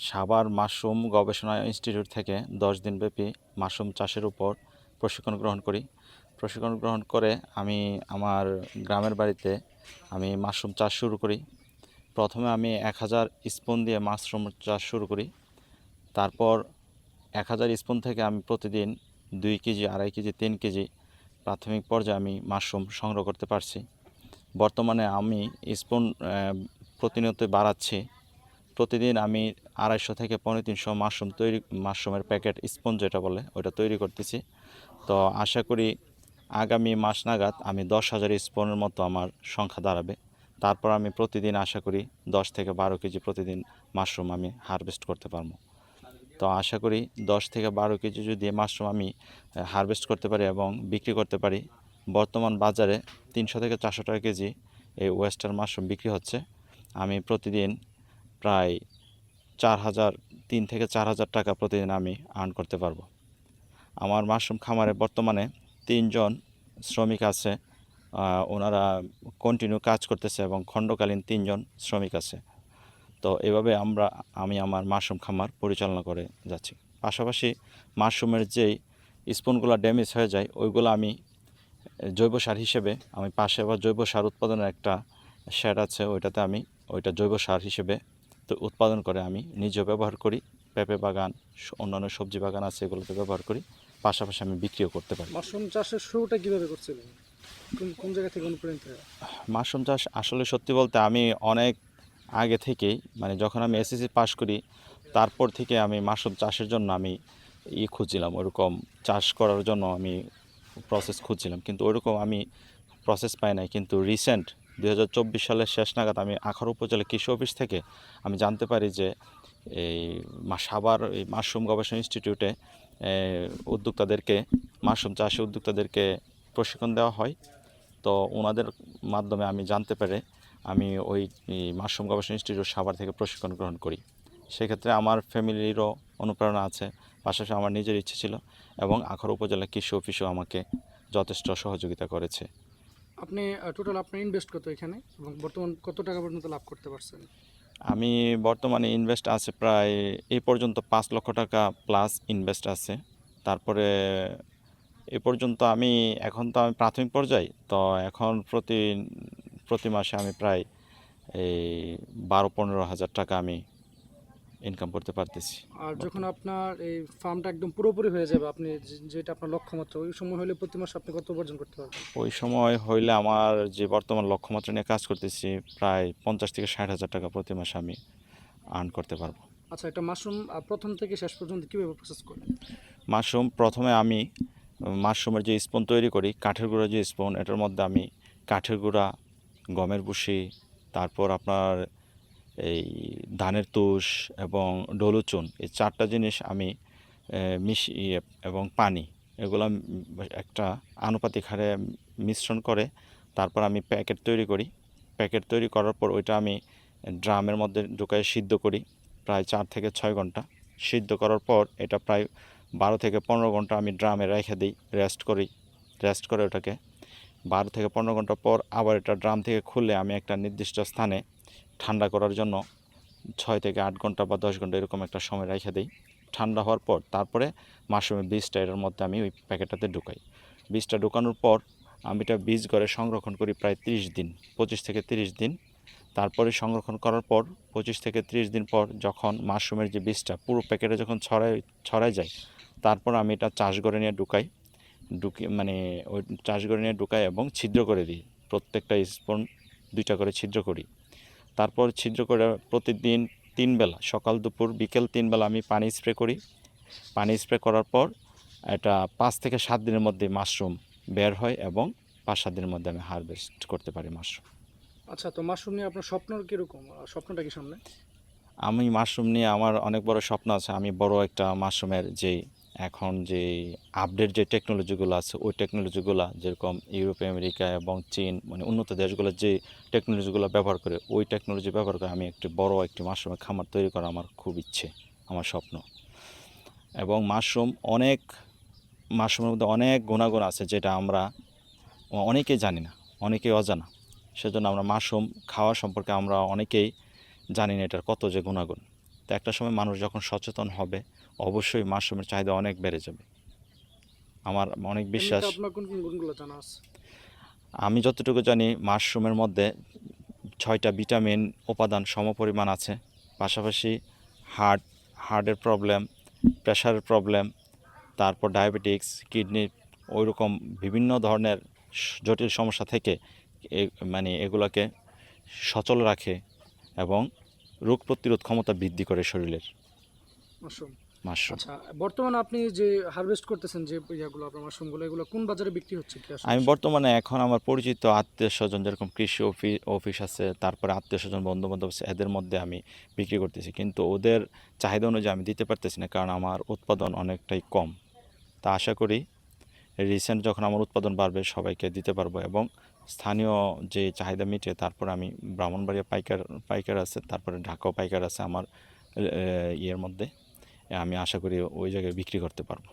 Savar mushroom গবেষণা institute থেকে 10 দিনব্যাপী মাশরুম চাষের উপর প্রশিক্ষণ গ্রহণ করি। প্রশিক্ষণ গ্রহণ করে আমি আমার গ্রামের বাড়িতে আমি মাশরুম চাষ শুরু করি। প্রথমে আমি 1000 স্পুন দিয়ে মাশরুম চাষ শুরু করি। তারপর 1000 স্পুন থেকে আমি প্রতিদিন 2 কেজি, 2.5 কেজি, 3 কেজি প্রাথমিক পর্যায়ে আমি মাশরুম সংগ্রহ করতে পারছি। বর্তমানে আমি স্পুন প্রতিনিয়ত বাড়াচ্ছি। প্রতিদিন আমি 250 থেকে 350 মাশরুমের প্যাকেট স্পঞ্জ যেটা বলে ওটা তৈরি করতেছি। তো আশা করি আগামী মাস নাগাদ আমি 10,000 স্পুনের মতো আমার সংখ্যা দাঁড়াবে। তারপর আমি প্রতিদিন আশা করি 10 থেকে 12 কেজি প্রতিদিন মাশরুম আমি হারভেস্ট করতে পারবো। তো আশা করি 10 থেকে 12 কেজি যদি মাশরুম আমি হারভেস্ট করতে পারি এবং বিক্রি করতে পারি, বর্তমান বাজারে 300 থেকে 400 টাকা কেজি এই ওয়েস্টার্ন মাশরুম বিক্রি হচ্ছে। আমি প্রতিদিন প্রায় 3 থেকে 4,000 টাকা প্রতিদিন আমি আর্ন করতে পারবো। আমার মাশরুম খামারে বর্তমানে 3 জন শ্রমিক আছে। ওনারা কন্টিনিউ কাজ করতেছে এবং খণ্ডকালীন 3 জন শ্রমিক আছে। তো এভাবে আমি আমার মাশরুম খামার পরিচালনা করে যাচ্ছি। পাশাপাশি মাশরুমের যেই স্পুনগুলো ড্যামেজ হয়ে যায় ওইগুলো আমি জৈব সার হিসেবে আমি পাশে আবার জৈব সার উৎপাদনের একটা শেড আছে, ওইটাতে ওইটা জৈব সার হিসেবে তো উৎপাদন করে আমি নিজেও ব্যবহার করি। পেঁপে বাগান, অন্যান্য সবজি বাগান আছে, এগুলোতে ব্যবহার করি। পাশাপাশি আমি বিক্রিও করতে পারি। মাশরুম চাষের শুরুটা কিভাবে করছিলেন? কোন জায়গা থেকে অনুপ্রাণিত হয়ে? মাশরুম চাষ আসলে সত্যি বলতে আমি অনেক আগে থেকেই, মানে যখন আমি এসএসসি পাস করি তারপর থেকে আমি মাশরুম চাষের জন্য আমি খুঁজছিলাম, ওরকম চাষ করার জন্য আমি প্রসেস খুঁজছিলাম, কিন্তু ওইরকম আমি প্রসেস পাই নাই। কিন্তু রিসেন্ট 2024 সালের শেষ নাগাদ আমি আখাউড়া উপজেলা কৃষি অফিস থেকে আমি জানতে পারি যে এই সাভার এই মাশরুম গবেষণা ইনস্টিটিউটে উদ্যোক্তাদেরকে মাশরুম চাষে উদ্যোক্তাদেরকে প্রশিক্ষণ দেওয়া হয়। তো ওনাদের মাধ্যমে আমি জানতে পেরে আমি ওই মাশরুম গবেষণা ইনস্টিটিউট সাভার থেকে প্রশিক্ষণ গ্রহণ করি। সেক্ষেত্রে আমার ফ্যামিলিরও অনুপ্রেরণা আছে, পাশাপাশি আমার নিজের ইচ্ছে ছিল এবং আখাউড়া উপজেলা কৃষি অফিসও আমাকে যথেষ্ট সহযোগিতা করেছে। আপনি টোটাল আপনার ইনভেস্ট কত এখানে এবং বর্তমান কত টাকা পর্যন্ত লাভ করতে পারছেন? আমি বর্তমানে ইনভেস্ট আছে প্রায় এই পর্যন্ত 5 লক্ষ টাকা প্লাস ইনভেস্ট আছে। তারপরে এ পর্যন্ত এখন তো আমি প্রাথমিক পর্যায়ে, তো এখন প্রতি মাসে আমি প্রায় এই 12-15 হাজার টাকা আমি ইনকাম করতে পারতেছি। আর যখন আপনার এই ফার্মটা একদম পুরোপুরি হয়ে যাবে, আপনি যেটা আপনার লক্ষ্যমাত্রা, ওই সময় হলে প্রতি মাসে আপনি কত উপার্জন করতে পারবেন? ওই সময় হইলে আমার যে বর্তমান লক্ষ্যমাত্রা নিয়ে কাজ করতেছি প্রায় 50 থেকে 60 হাজার টাকা প্রতি মাসে আমি আর্ন করতে পারবো। আচ্ছা, একটা মাশরুম প্রথম থেকে শেষ পর্যন্ত কীভাবে প্রসেস করেন? মাশরুম প্রথমে আমি মাশরুমের যে স্পুন তৈরি করি, কাঠের গুঁড়া যে স্পুন, এটার মধ্যে আমি কাঠের গুঁড়া, গমের ভুসি, তারপর আপনার এই ধানের তুষ এবং ডলুচুন, এই 4টা জিনিস আমি মিশিয়ে এবং পানি, এগুলো একটা আনুপাতিক হারে মিশ্রণ করে তারপর আমি প্যাকেট তৈরি করি। প্যাকেট তৈরি করার পর ওইটা আমি ড্রামের মধ্যে ঢুকাই সিদ্ধ করি প্রায় 4 থেকে 6 ঘন্টা। সিদ্ধ করার পর এটা প্রায় 12 থেকে 15 ঘন্টা আমি ড্রামে রেখে দিই, রেস্ট করে ওটাকে 12 থেকে 15 ঘন্টা পর আবার এটা ড্রাম থেকে খুলে আমি একটা নির্দিষ্ট স্থানে ঠান্ডা করার জন্য 6 থেকে 8 ঘন্টা বা 10 ঘন্টা এরকম একটা সময় রেখে দিই। ঠান্ডা হওয়ার পর তারপরে মাশরুমের বীজটা এটার মধ্যে আমি ওই প্যাকেটটাতে ঢুকাই। বীজটা ঢুকানোর পর আমি এটা বীজ ঘরে সংরক্ষণ করি প্রায় 30 দিন, 25 থেকে 30 দিন। তারপরে সংরক্ষণ করার পর 25 থেকে 30 দিন পর যখন মাশরুমের যে বীজটা পুরো প্যাকেটে যখন ছড়ায় যায়, তারপর আমি এটা চাষঘরে নিয়ে মানে ওই চাষঘরে নিয়ে ঢুকাই এবং ছিদ্র করে দিই। প্রত্যেকটা স্পুন 2টা করে ছিদ্র করি। তারপর ছিদ্র করে প্রতিদিন 3 বেলা, সকাল দুপুর বিকেল 3 বেলা আমি পানি স্প্রে করি। পানি স্প্রে করার পর এটা 5 থেকে 7 দিনের মধ্যে মাশরুম বের হয় এবং 5-7 দিনের মধ্যে আমি হারভেস্ট করতে পারি মাশরুম। আচ্ছা, তো মাশরুম নিয়ে আপনার স্বপ্ন কীরকম? স্বপ্নটা কি সামনে? আমি মাশরুম নিয়ে আমার অনেক বড় স্বপ্ন আছে। আমি বড় একটা মাশরুমের এখন যে আপডেট যে টেকনোলজিগুলো আছে, ওই টেকনোলজিগুলো যেরকম ইউরোপ, আমেরিকা এবং চীন, মানে উন্নত দেশগুলো যে টেকনোলজিগুলো ব্যবহার করে, ওই টেকনোলজি ব্যবহার করে আমি একটি মাশরুমের খামার তৈরি করা আমার খুব ইচ্ছে, আমার স্বপ্ন। এবং মাশরুমের মধ্যে অনেক গুণাগুণ আছে যেটা আমরা অনেকেই জানি না, অনেকেই অজানা। সেজন্য আমরা মাশরুম খাওয়া সম্পর্কে আমরা অনেকেই জানি না এটার কত যে গুণাগুণ। তো একটা সময় মানুষ যখন সচেতন হবে অবশ্যই মাশরুমের চাহিদা অনেক বেড়ে যাবে। আমার অনেক বিশ্বাস। এমনিতে আপনার কোন কোন গুণগুলো জানা আছে? আমি যতটুকু জানি মাশরুমের মধ্যে 6টা ভিটামিন উপাদান সমপরিমাণ আছে। পাশাপাশি হার্টের প্রবলেম, প্রেশারের প্রবলেম, তারপর ডায়াবেটিক্স, কিডনির ওইরকম বিভিন্ন ধরনের জটিল সমস্যা থেকে মানে এগুলোকে সচল রাখে এবং রোগ প্রতিরোধ ক্ষমতা বৃদ্ধি করে শরীরের মাশরুম। মাশরুম। আচ্ছা, বর্তমানে আপনি যে হারভেস্ট করতেছেন যে ইয়াগুলো আপনার মাশরুমগুলো, এগুলো কোন বাজারে বিক্রি হচ্ছে কি আসলে? আমি বর্তমানে এখন আমার পরিচিত আত্মীয়স্বজন যেরকম কৃষি অফিস আছে, তারপরে আত্মীয়স্বজন বন্ধু-বান্ধব আছে, এদের মধ্যে আমি বিক্রি করতেছি। কিন্তু ওদের চাহিদা অনুযায়ী আমি দিতে পারতেছি না, কারণ আমার উৎপাদন অনেকটাই কম। তা আশা করি রিসেন্ট যখন আমার উৎপাদন বাড়বে সবাইকে দিতে পারবো এবং স্থানীয় যে চাহিদা মিটে তারপর আমি ব্রাহ্মণবাড়িয়া পাইকার আছে, তারপরে ঢাকাও পাইকার আছে আমার ইয়ের মধ্যে। আমি আশা করি ওই জায়গায় বিক্রি করতে পারবো।